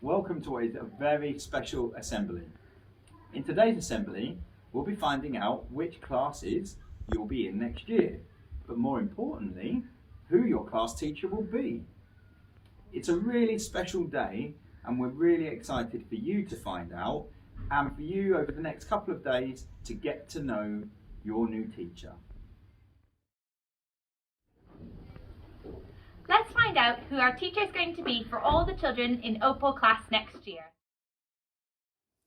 welcome to what is a very special assembly. In today's assembly, we'll be finding out which classes you'll be in next year, but more importantly, who your class teacher will be. It's a really special day and we're really excited for you to find out and for you over the next couple of days to get to know your new teacher. Let's find out who our teacher is going to be for all the children in Opal class next year.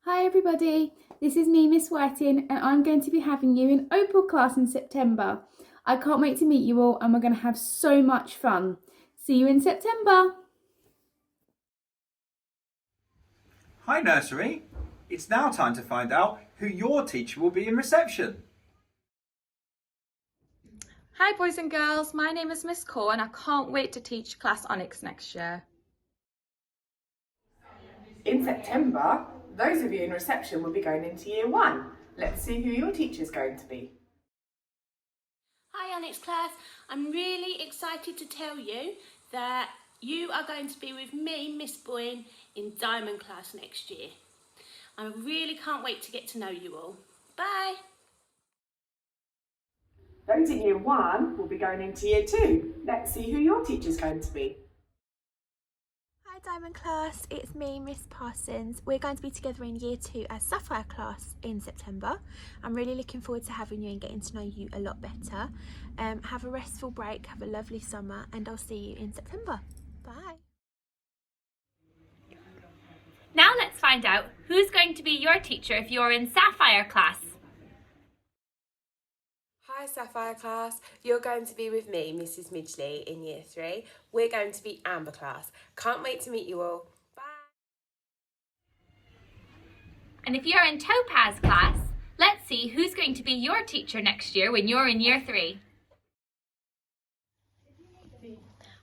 Hi everybody, this is me, Miss Whiting, and I'm going to be having you in Opal class in September. I can't wait to meet you all and we're going to have so much fun. See you in September. Hi nursery, it's now time to find out who your teacher will be in reception. Hi boys and girls, my name is Miss Kaur and I can't wait to teach class Onyx next year. In September, those of you in reception will be going into year 1. Let's see who your teacher's going to be. Hi Onyx class, I'm really excited to tell you that you are going to be with me, Miss Boyne, in Diamond class next year. I really can't wait to get to know you all. Bye! Those in year 1 will be going into year 2. Let's see who your teacher's going to be. Hi Diamond class, it's me, Miss Parsons. We're going to be together in year 2 as Sapphire class in September. I'm really looking forward to having you and getting to know you a lot better. Have a restful break, have a lovely summer, and I'll see you in September. Bye. Now let's find out who's going to be your teacher if you're in Sapphire class. Hi Sapphire class, you're going to be with me, Mrs Midgeley, in year 3. We're going to be Amber class. Can't wait to meet you all. Bye! And if you're in Topaz class, let's see who's going to be your teacher next year when you're in year 3.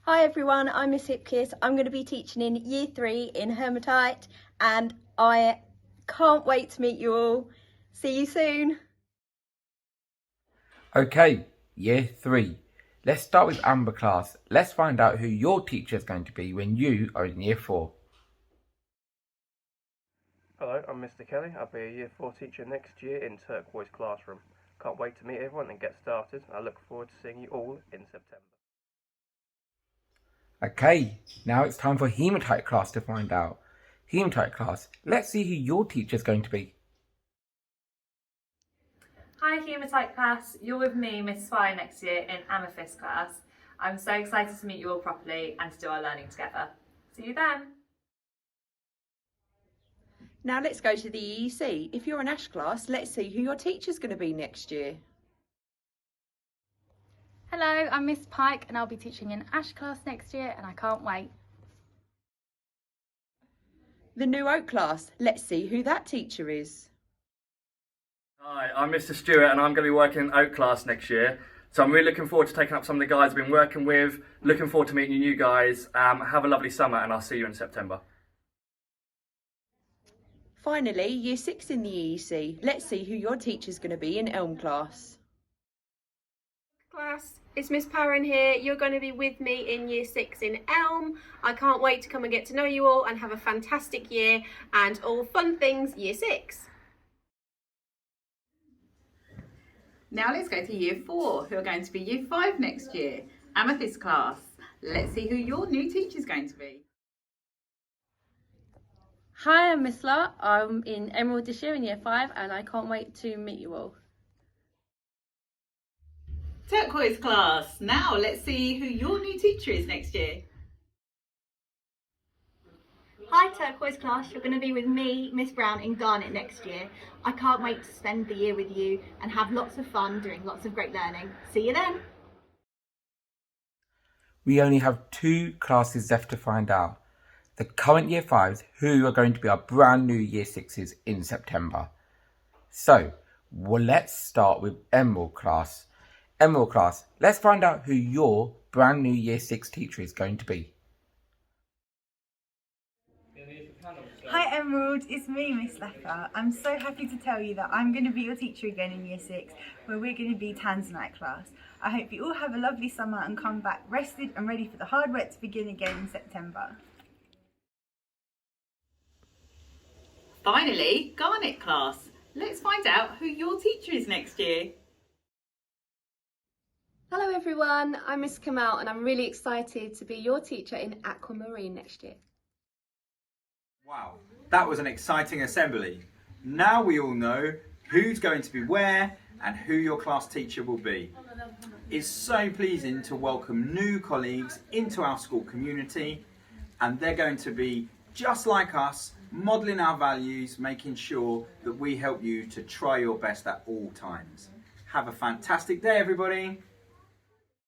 Hi everyone, I'm Miss Hipkiss. I'm going to be teaching in year 3 in Hermitite and I can't wait to meet you all. See you soon. Okay, year 3. Let's start with Amber class. Let's find out who your teacher is going to be when you are in year 4. Hello, I'm Mr Kelly. I'll be a year 4 teacher next year in Turquoise classroom. Can't wait to meet everyone and get started. I look forward to seeing you all in September. Okay, now it's time for Hematite class to find out. Hematite class, let's see who your teacher is going to be. Hi Hematite class, you're with me, Miss Swire, next year in Amethyst class. I'm so excited to meet you all properly and to do our learning together. See you then. Now let's go to the EEC. If you're an Ash class, let's see who your teacher's going to be next year. Hello, I'm Miss Pike and I'll be teaching in Ash class next year and I can't wait. The new Oak class, let's see who that teacher is. Hi, I'm Mr Stuart and I'm going to be working in Oak class next year. So I'm really looking forward to taking up some of the guys I've been working with. Looking forward to meeting you new guys. Have a lovely summer and I'll see you in September. Finally, year 6 in the EEC. Let's see who your teacher's going to be in Elm class. Class, it's Miss Parren here. You're going to be with me in year 6 in Elm. I can't wait to come and get to know you all and have a fantastic year and all fun things year 6. Now let's go to year 4, who are going to be year 5 next year. Amethyst class. Let's see who your new teacher's going to be. Hi, I'm Miss Lott. I'm in Emerald this year in year 5 and I can't wait to meet you all. Turquoise class. Now let's see who your new teacher is next year. Hi Turquoise class, you're going to be with me, Miss Brown, in Garnet next year. I can't wait to spend the year with you and have lots of fun doing lots of great learning. See you then. We only have 2 classes left to find out. The current year 5s who are going to be our brand new year 6s in September. So, let's start with Emerald class. Emerald class, let's find out who your brand new year 6 teacher is going to be. Hi Emerald, it's me, Miss Lakha. I'm so happy to tell you that I'm going to be your teacher again in year 6, where we're going to be Tanzanite class. I hope you all have a lovely summer and come back rested and ready for the hard work to begin again in September. Finally, Garnet class. Let's find out who your teacher is next year. Hello everyone, I'm Miss Kemal and I'm really excited to be your teacher in Aquamarine next year. Wow, that was an exciting assembly. Now we all know who's going to be where and who your class teacher will be. It's so pleasing to welcome new colleagues into our school community, and they're going to be just like us, modelling our values, making sure that we help you to try your best at all times. Have a fantastic day, everybody.